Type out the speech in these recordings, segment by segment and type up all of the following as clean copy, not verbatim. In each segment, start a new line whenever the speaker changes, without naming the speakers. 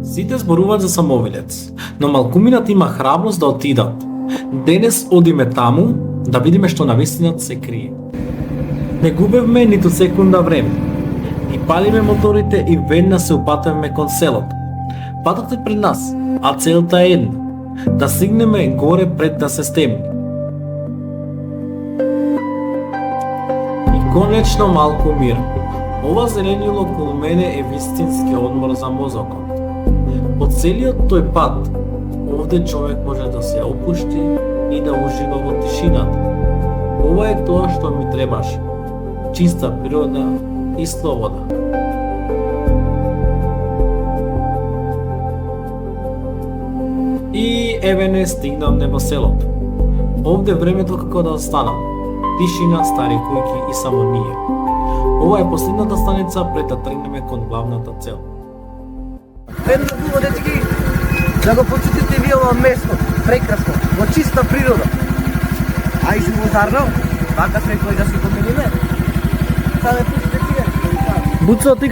Сите зборуваат за Самовилец, но малкуминат има храброст да отидат. Денес одиме таму да видиме што навистина се крие. Не губевме ниту секунда време. И палиме моторите и веднаш се упатевме кон селото. Патот е пред нас, а целта е една – да стигнеме горе пред да се стемни. И конечно малку мир. Ова зеленило околу мене е вистински одмор за мозокот. По целиот тој пат, овде човек може да се опушти и да ужива во тишината. Ова е тоа што ми требаше. Чиста природа и слобода. И еве не стигнавме во селото. Овде времето како да останам. Тишина, стари кујки и само ние. Ова е последната станица пред да тргнеме кон главната цел.
Ведно дуго, дечки, да го почутите вие ова место, прекрасно, во чиста природа. А и животарно, така се кој да се помениме. Саде пушите тие.
Буцо, ти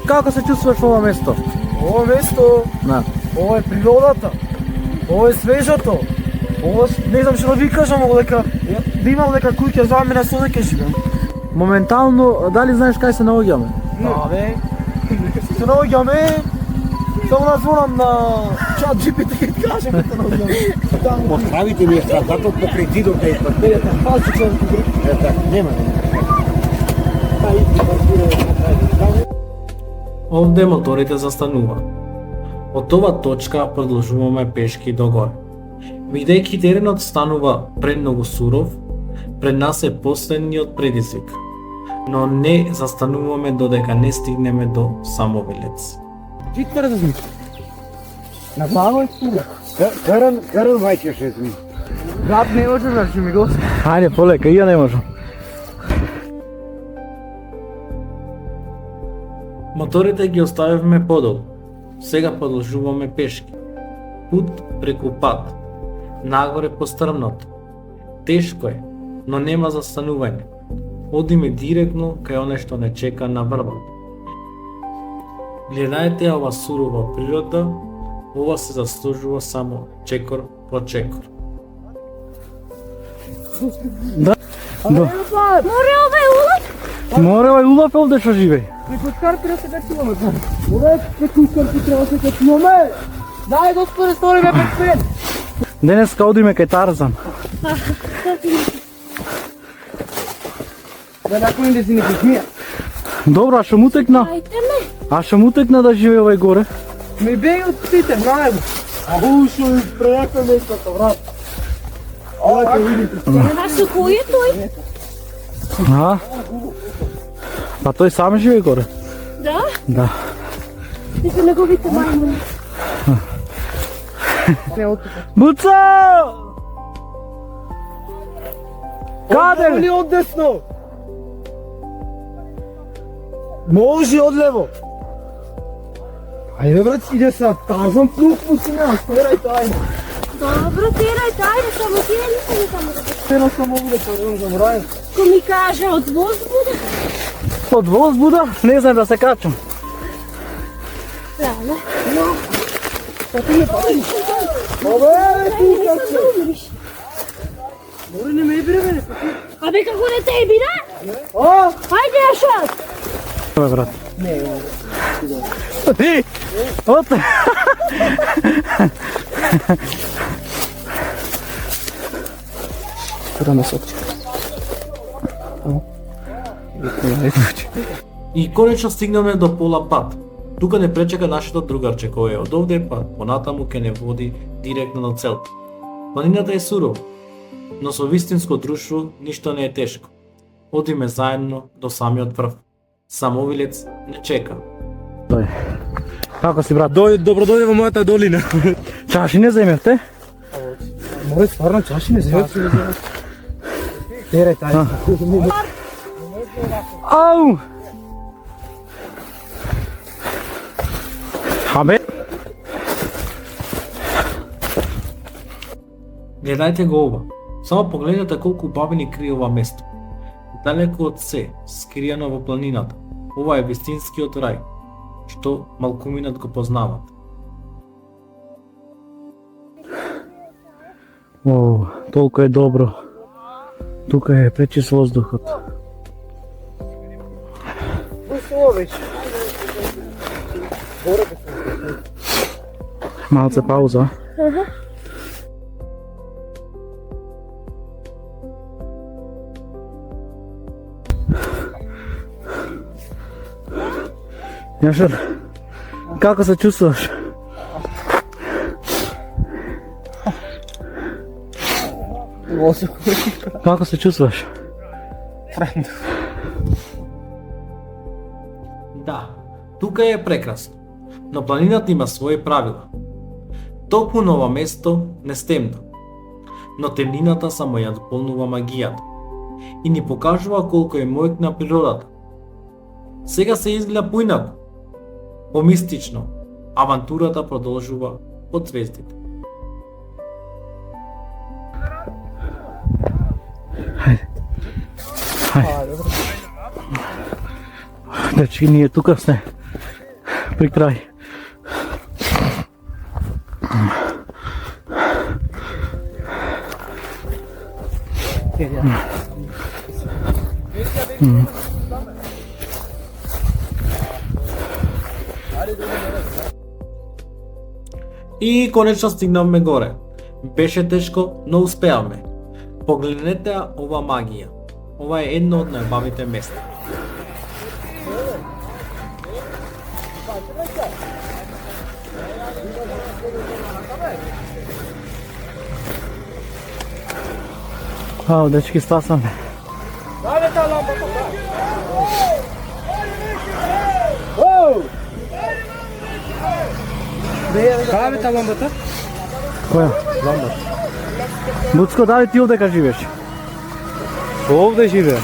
како се чувствуваш во ова место?
Ова место,
Да.
ова е природата, ова е свежото, ова не знам што да ви кажам, дека да имам дека куќа за мене со дека живеам.
Моментално, дали знаеш кај се наоѓаме?
Да, бе. Се наоѓаме, само назвонам на чат GPT и кажем дека наоѓаме.
Поставите ми страдатот покрај зидот да изпртите. Нема.
Овде моторите застанува. Од ова точка продолжуваме пешки до горе. Видејќи теренот станува премногу суров, пред нас е последниот предизвик. Но не застануваме додека не стигнеме до Самовилец.
Читвар да зми. На глава е пура.
Каран вајче шезми.
Брат, не може да ми го.
Хајде, полека, и ја не можам.
Моторите ги оставивме подолу. Сега продолжуваме пешки. Пут преку пат. Нагоре по стрмното. Тешко е, но нема застанување. Одиме директно кај оне што не чека на врвот. Гледајте ова сурова природа, ова се заслужува само чекор по чекор.
Да.
Море ова е улов?
Море овај улов е овде што живее.
Преку Скарпи да се качуваме. Ова е преку Скарпи треба да се качуваме. Дај господе, сториме пред мен.
Денеска одиме кај Тарзан.
Да накој да си не смија.
Добро, а што му текна?
Ајде ме.
А што му текна да живее овај горе?
Ми беј од сите, знаеш. А ушо и прејако местото, брат. Ова ќе видите.
А со кој е тој?
А? Па тој сам живее горе.
Да?
Да.
И се неговите мајмуни.
Не оттука.
Буцо! Каде?
Или од десно? Може од лево. Ајде брат, иде са Тарзан плюс пусина, стерајте, ајде.
Добро, терајте, ајде, само ти не се таму да се.
Тера само овде, па не забравам.
Ко ми каже од воз буде?
Од воз буда? Не знам да се качам.
Да, не.
Абе, тука се. Море не ме бре, бе.
Абе, како не те еби, да?
А?
Ајде, Ашот.
Бе, брат.
Не,
Ти! От! Тура ме сокче.
И конечно стигнаме до пола пат. Тука не пречека нашето другарче кој е од овде, па понатаму ќе не води директно до целта. Планината е сурова, но со вистинско друштво ништо не е тешко. Одиме заедно до самиот врв. Самовилец не чека.
Тој. Како си, брат?
Добро дојде во мојата долина.
Чаши не земевте?
море стварно чаши не се. Тере тај.
Ау! Абе,
Гледајте го ова. Само погледнете колку бабини крие ова место. Далеку од се, скриено во планината. Ова е вистинскиот рај, што малкуминат го познават.
О, толку е добро. Тука е пречист воздухот. Малце пауза. Јашар, како се чувствуваш? Како се чувствуваш?
Да, тука е прекрасно, но планината има своји правила. Токму на ова место не стемна, но темнината само ја дополнува магијата и ни покажува колку е мојкна природата. Сега се изгледа поинаку, помистично, авантурата продолжува под звездите.
Хајде. Дечки, ние тука сме при крај.
И конечно стигнавме горе. Беше тешко, но успеавме. Погледнете ова магија. Ова е едно од најбавните места.
Ао, дечки, стасаме.
Кај бе та ламбата?
Која? Ламбата. Буцко, дали ти овдека живееш?
Овде живеам.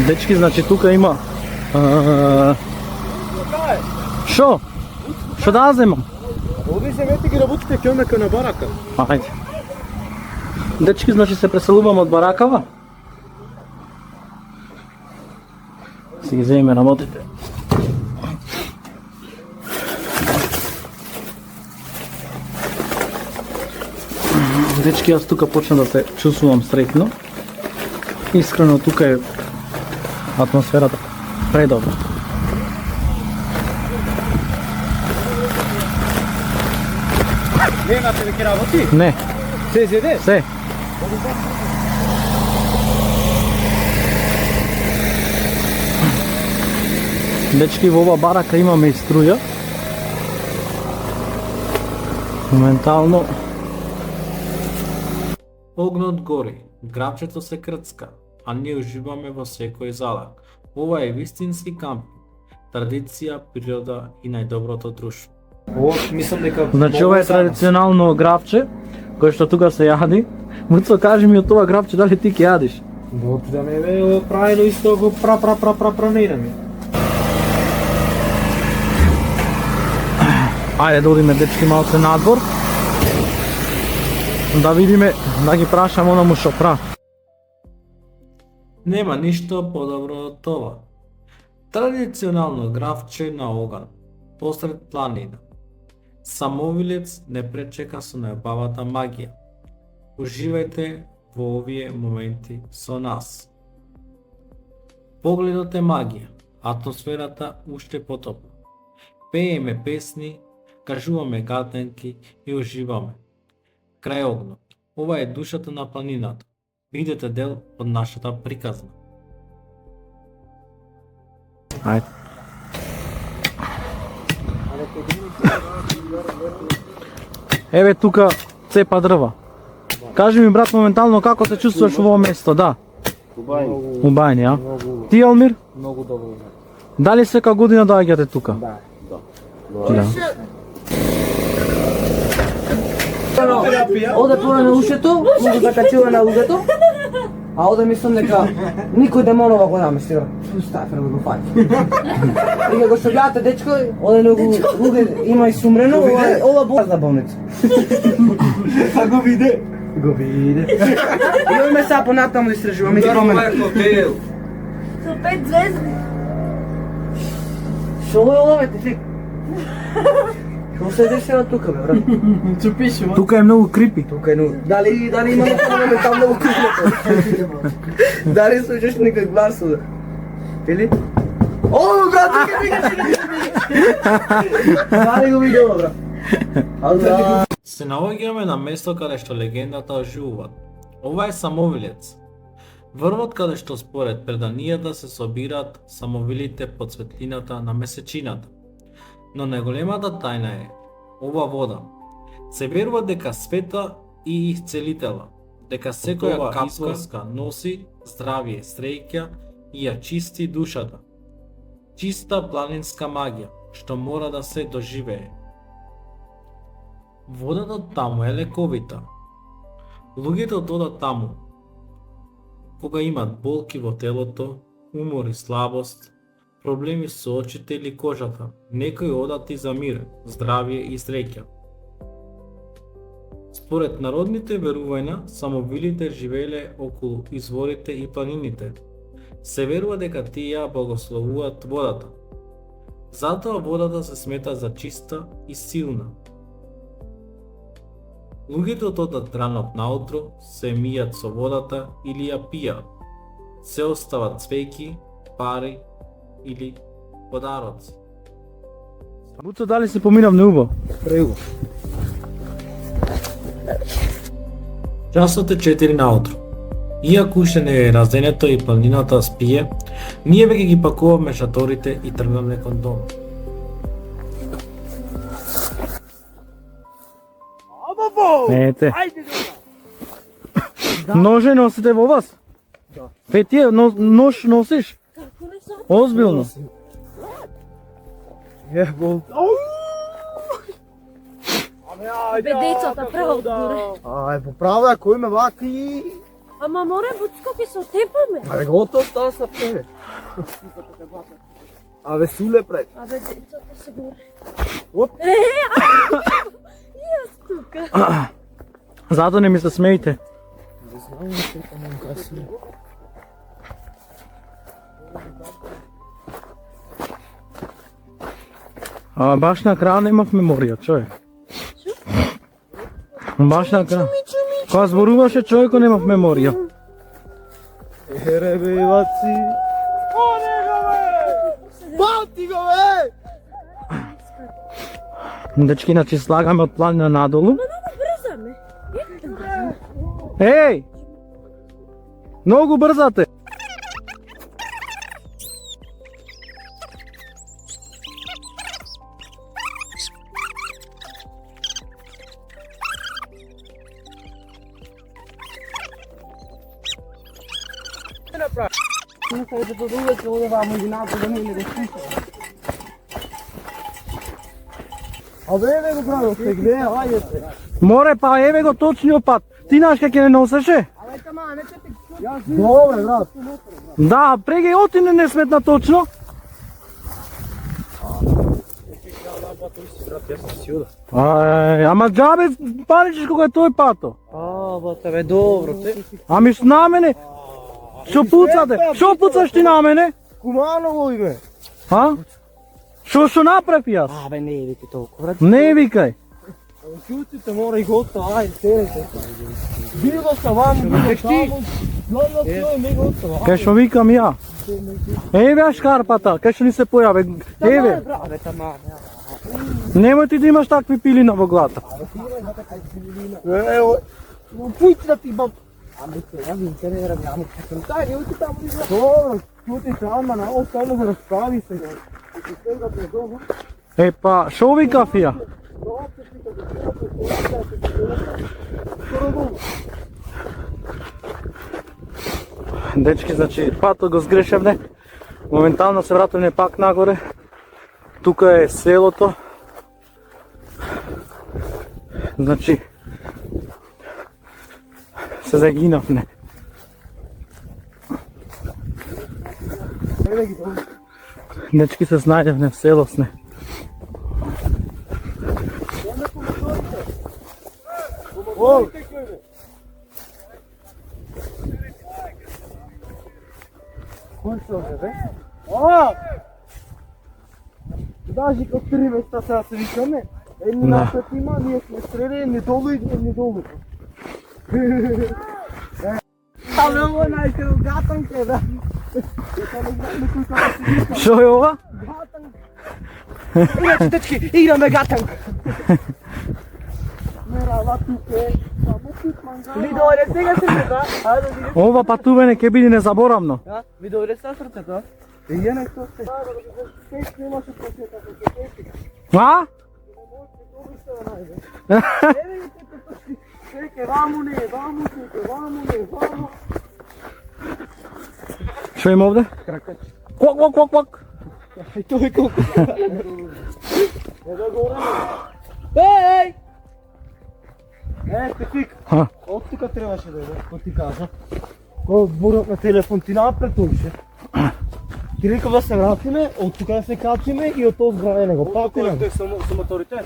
Дечки, значи тука има... Шо? Шо да земам?
Овде се мети ги работите ќе на барака.
Ајде. Дечки, значи се преселуваме од баракава. Си ги земеме работите. Дечки, јас тука почнам да се чувствувам среќно. Искрено, тука е атмосферата предобра.
Немате веќе работи?
Не,
Се зеде?
се. Дечки, во ова барака имаме и струја. Моментално
Огнот гори, грабчето се крцка, а ние уживаме во секој залак. Ова е вистински кампинг, традиција, природа и најдоброто друштво.
О, мислам дека...
Значи ова е традиционално гравче, кој што тука се јади. Муцо, кажи ми од тоа гравче дали ти ќе јадиш?
Бог да не бе правило исто го пранеира ми.
Ајде да одиме, дечки, малце надвор. Да видиме, да ги прашам онаму што прави.
Нема ништо подобро од тоа. Традиционално гравче на оган, посред планина. Самовилец не пречека со најбавата магија. Уживајте во овие моменти со нас. Погледот е магија, атмосферата уште потопла. Пееме песни, кажуваме гатенки и уживаме. Крај огнот. Ова е душата на планината. Бидете дел од нашата приказна.
Ајде. Еве тука цепа дрва. Кажи ми, брат, моментално како се чувствуваш во ова место, да? Убајни, а? Ти, Елмир?
Многу добро.
Дали сека година доаѓате тука?
Да.
Да.
Оде пора на ушето, му го закачува на луѓето, а оде мислам дека никој демонова го наместира. Стафер го фаќа. И кога што гледате дечко, оде него луѓе има и сумрено, ова бозна болница. А го виде? Го виде. И оме сега понатаму да истражуваме ги промене.
Со 5 звезди.
Што е ова, бе, ти? Што се дешава тука, бе, брат?
Тука е многу крипи.
Тука е ново. Дали има направено там многу крипно? Дали слушаш некој глас ода? Или? О, брат, дали го видела, брат?
Се наоѓаме на место каде што легендата оживува. Ова е самовилец. Врвот каде што според преданијата се собираат самовилите под светлината на месечината. Но најголемата тајна е, ова вода се верува дека света и исцелитела, дека секоја капка носи здравје, среќа и ја чисти душата. Чиста планинска магија, што мора да се доживее. Водата таму е лековита. Луѓето одат таму кога имат болки во телото, умор и слабост, проблеми со очите или кожата. Некои одат и за мир, здравје и среќа. Според народните верувања, самовилите живееле околу изворите и планините. Се верува дека тие ја благословуваат водата. Затоа водата се смета за чиста и силна. Луѓето одат ранот наутро, се мијат со водата или ја пијат. Се остават цвеки, пари или подароци.
Буцо, дали се поминав неубаво?
Преубаво.
Часот е 4 наутро. Иако уште не е разденето и планината спие, ние веќе ги пакуваме шаторите и тргнаме кон дом.
Ете. Ноже носите во вас?
Да.
Петие, нож носиш?
Како не сам?
Озбилно.
Ебол.
Бе, децата, право горе.
Ај, поправо ја, кој ме ваки?
Ама море, Буцко, ке се отепаме.
Абе, готов става са певе. Абе, суле пред.
Абе, децата се горе.
Оп.
И јас тука.
Зато не ми се смејте. А баш на крај немав меморија, човек. Баш на крај. Кога зборуваше човекот немав меморија.
Ере, бе, ваци. Бати го, бе!
Дечки, значи слагаме од планина надолу.
Много брзаме.
Еј! Многу брзате.
Абе, бе, го правил, се гледа, ајде се.
Море, па еве го точниот пат. Ти знаеш како ќе не носеше?
Добре, брат.
Да, преге оти не сметна точно. Ама џабе паричиш кога е тој пато.
Бате, бе, добро, те.
Ами што на мене? Што пуцате? Што пуцаш ти на мене?
Куманово име.
А? Што направи јас?
Абе, не вики толку, брат.
Не викај.
Чутите, мора и готово, ајде, седете. Било са вам, било само. Главно што е не готово.
Кај што викам ја. Еве шкарпата, кај што ни се појаве. Еве.
Абе, тама.
Немој ти да имаш такви пилина во глата.
Ево, пујте да ти бам. Ами се, ја ви интересирам, ја му кажам, тај, ути таму изглeda. Добро, чутите, ама на ово само се расправи се.
Па, што викав ја? Дечки, значи, патот го сгрешевне. Моментално се вратуваме пак нагоре. Тука е селото. Значи, се загинавме. Дечки, се снајдевме в село сне.
Кој се бе? Даже како 3 места сега се викаме. Едни напред има, ние сме среде, едни долу и едни долу. Там е ова најкао гатанке, да.
Што е ова?
Иначе, дечки, играме гатанка. Мерава туке, само тук манга. Ви дојде сега срцето, ајде да видиш.
Ова патување ќе биде незаборавно.
Да, ви дојде сега срцето. И ја нешто се. Тешко имаше просета,
А?
Чеке, ваму не, ваму чеке, ваму не, ваму.
Што има овде?
Кракач.
Квак, квак, квак, квак.
И тој колку. Еј! Петик.
Ха.
Од тука требаше да иде, кој ти кажа. Кој зборот на телефон ти напред тојше. Ти реков да се вратиме, од тука да се качиме и од тоа згране него. Паку него.
Со моторите?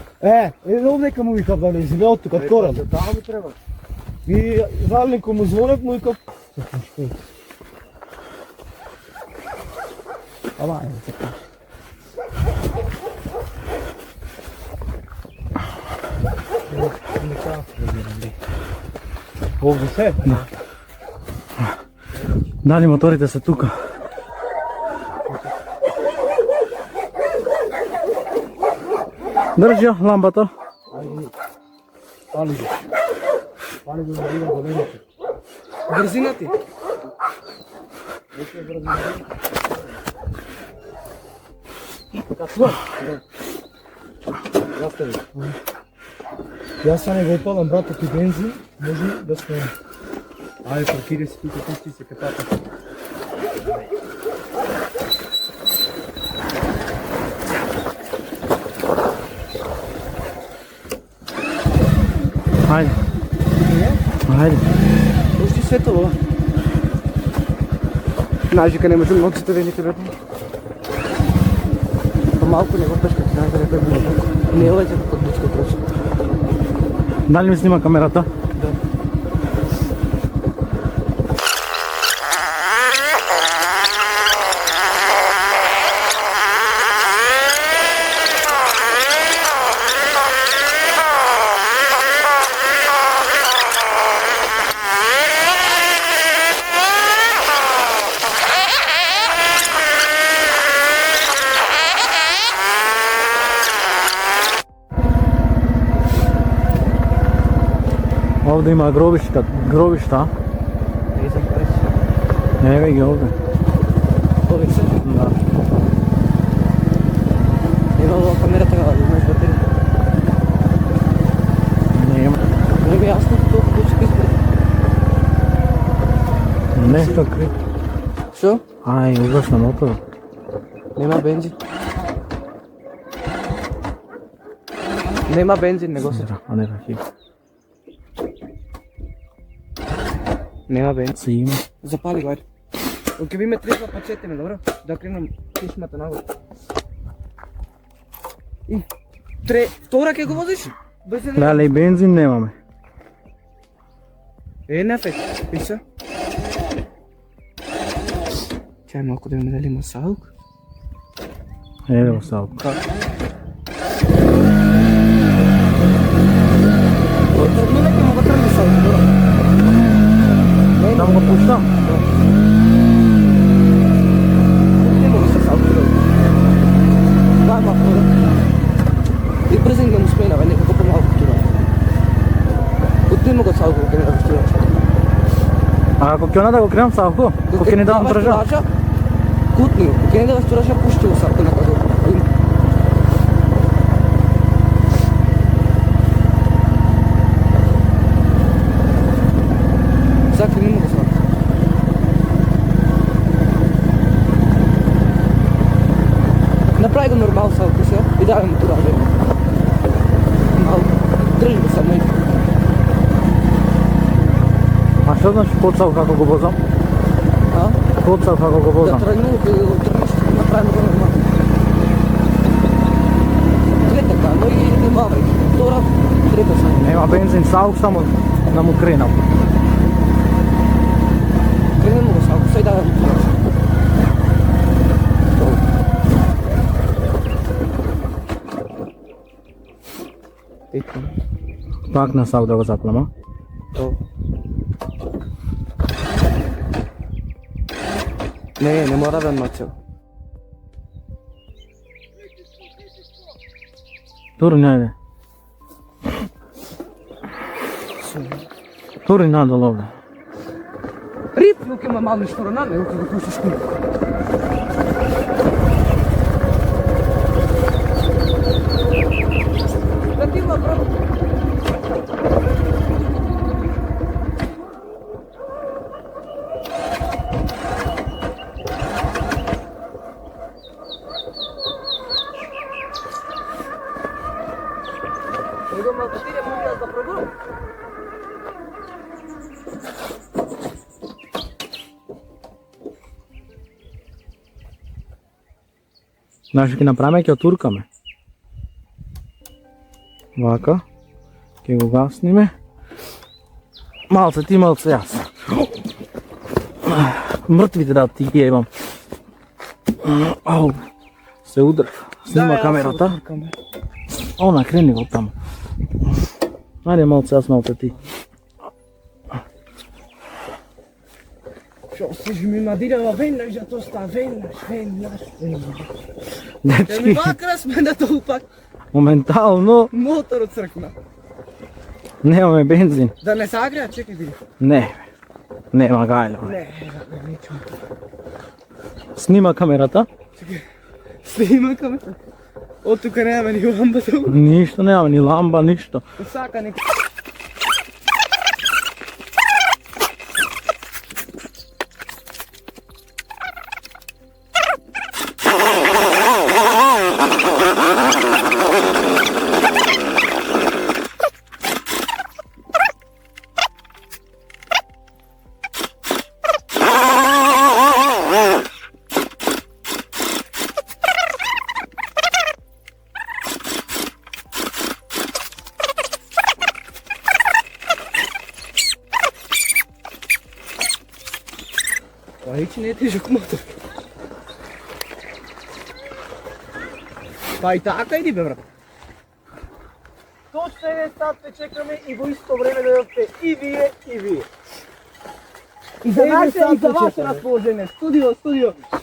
Овде му викав да не изиме од тука, корен.
Таа ми треба.
И ралнико му звонев, му викав. Ама, се кажа. Овде се?
Дали моторите се тука? Држи ја лампата.
Пали го. Пали го да видам големите. Брзина ти? Какво? Застави. Јас са не го опалам, брато, ти бензин, може да сме... Ајде, паркири си тука, пусти се катата.
Ајде. Ајде.
Пусти светово. Знаеш дека не можем ноците велите бе. Па малку не го пешка, знаеш дека е било. Не леќа како дучка просто.
Дали ми снима камерата?
Да.
Овде има гробишта.
Не знам кај си.
Еве ги овде.
Овде се.
Да.
Нема ова камерата да имаш батерија.
Нема.
Не ми јасно толку дучка изгледа.
Нешто кри.
Што?
Ај, угаш на мотор.
Нема бензин. Нема бензин, не го се.
А не рахи.
Нема бензин.
Си има.
Запали го, ајде. Оке ви ме трезва па четеме, добро? Да кренам кишмата нагоре. И втора ќе го возиш?
Леле, бензин немаме.
Не фет, писа. Чај малку да ми дали има саук.
Еве го саук.
Не ќе му го трне саук, добро?
Да го пуштам?
Не мога се саук, добро. Дай малку, добро. И брзин да му сменава, некако помалку тура. Отнемо го саук, ке не да го стираш.
А ако ќе да го кренам сауко? Ако ќе не давам држа?
Кутни го, ке не да го стираш, пушти го саук на каде. Закри, не мога саук. Направи го нормал саук сега и даде му тура. Малко. Држи го само и.
А што значи коцав како го возам?
А?
Коцав како го
Да
возам?
тргну, кога го тргнеш, направи го нормално. Две така, но и немавај. Втора, трета само.
Нема бензин, саук само да му кренам.
Кренемо го саук, сај даде му тура.
Пак на сак да го запнам, а?
Не мора да нацел.
Тури, најде. Тури надолу овде.
Рип, но ќе има мал нешто рана, не ќе го пуштиш кума. Да ти има брат. Идемо да отидем да пробувам.
Знаеш што ќе направиме, ќе отуркаме. Вака. Ќе го гасниме. Малце ти, малце јас. Мртвите да ти ги имам. Ау. Се удрав. Снима камерата. Она, крени го таму. Ајде малце јас, малце ти.
Што си ми надирава веднаш, да то ста веднаш. Ќе ми
Дечки,
вака сме на тоа пак.
моментално
Моторот цркна.
немаме бензин.
Да не сагреа, чекај види.
Не, нема гајле.
Не, нечу.
Снима камерата.
Снима камера. Од тука нема ни ламба тука.
Ништо нема, ни ламба, ништо.
Сака нека. Па не е тежок мотор. Па и така иди бе брат. Точно еден сат те чекаме и во исто време дојдовте и вие и вие. И за ваше расположение. Студио.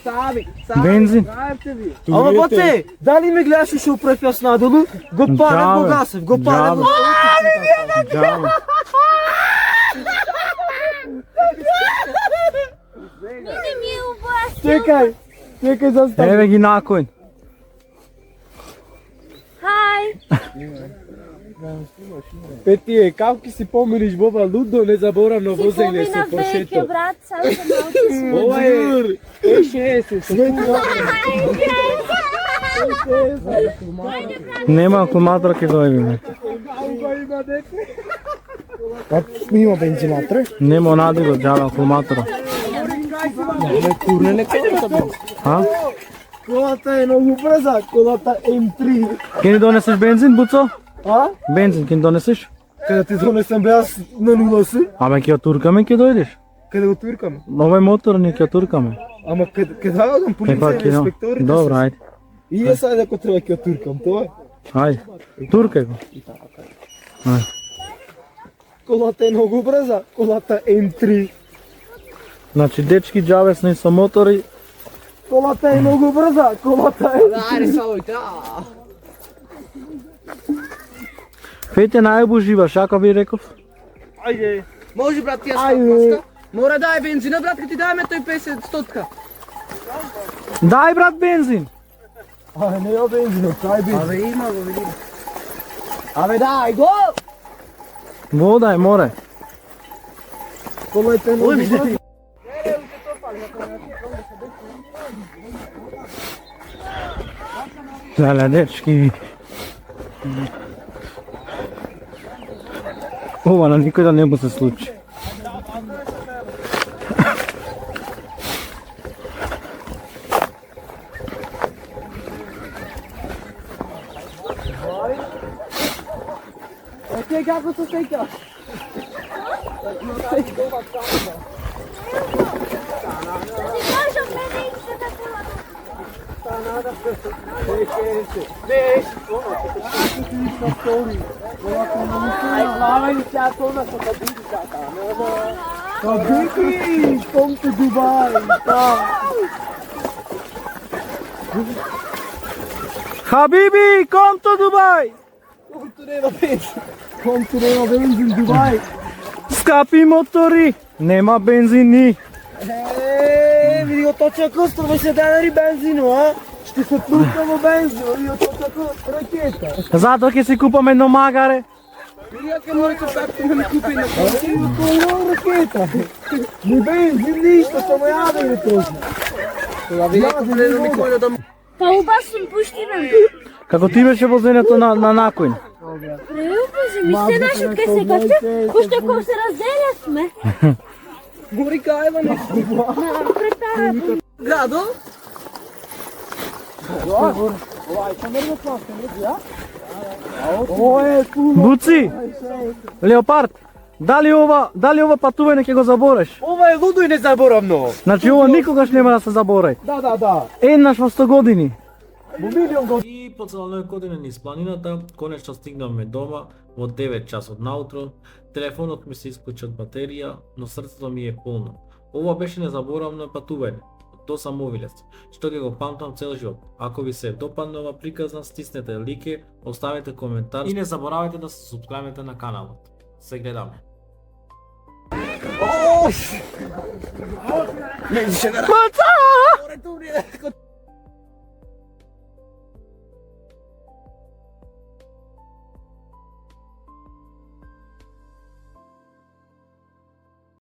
Сави.
Бензин.
Знаете ви. Ама боте, дали ме гледаш уште прв јас надолу? Го парам, го гасев, го парам.
Джаво.
Не ми е убасно.
Чекај застани.
Еве ги накој.
Хај.
Петие, како ќе си помириш Боба лудо, незаборавно
Си
возење со
помина веќе,
Поршето.
брат, само се малку.
Ова е E6,
Нема акумулатор ќе го евиме.
Има бензинатор.
Нема надиго, джава акумулатора.
Не курне не колата.
А?
Колата е многу брза, колата M3.
Ке ни донесеш бензин, Буцо?
А?
Бензин ке ни донесеш?
Каде ти донесам бе аз на нула си?
Абе ќе отуркаме, ќе дојдеш.
Каде го туркаме?
Овој мотор ни ќе отуркаме.
Ама каде да одам полиция и инспекторите?
Добро, ајде.
И јас ајде ако треба ќе туркам, тоа е.
Ајде. Туркај го. Ајде.
Колата е многу брза, колата M3.
Значи дечки джавесни со мотори.
Колата е многу брза, колата е... Ајде саојте,
Фете најбу живаш, како ви реков?
Ајде. Може брат, ти ја Мора да е бензина, брат, ка ти дајме тој 50 стотка.
Дај брат бензин.
Не ја бензинот, тај бензин. Абе има го, види. Абе дај го!
Вода е море.
Колата е многу брза.
Леле, дечки. Ова на никој да не му се случи.
Ти како се сеќаш?
Ти кажам, мене истата колата.
Habibie, come to Dubai.
Habibi, come to Dubai!
Come to Rema Benz in Dubai.
Скапи мотори, нема бензини.
Види го точно костро, беше данари бензино, а? Ще се пусна во бензино, види го точно ракета.
Затоа ќе си купам едно магаре.
Види ако моите папки ме купи на бензино, кој ракета. Ни бензин, ништо, само јаде или точно. Тоа види ако не ми којно да...
Па убасим пуштина.
Како ти беше возењето на накој?
Преубази ми се наши кај се кача, уште кога се разделясме.
Гори кајва нешто.
Претара.
Градо?
Буци, леопард, дали ова патување ќе го забореш?
Ова е лудо и незаборавно.
Значи ова никогаш нема да се заборај.
Да.
Еднаш во 100 години.
Во милион години.
И по целој година низ планината, конечно стигнавме дома во 9 часот наутро. Телефонот ми се исклучи од батерија, но срцето ми е полно. Ова беше незаборавно патување до Самовилец, што ќе го памтам цел живот. Ако ви се допадна ова приказна, стиснете лике, оставете коментар и не заборавајте да се супскрајбите на каналот. Се гледаме.
Не, ще да...
Маца!
Добре,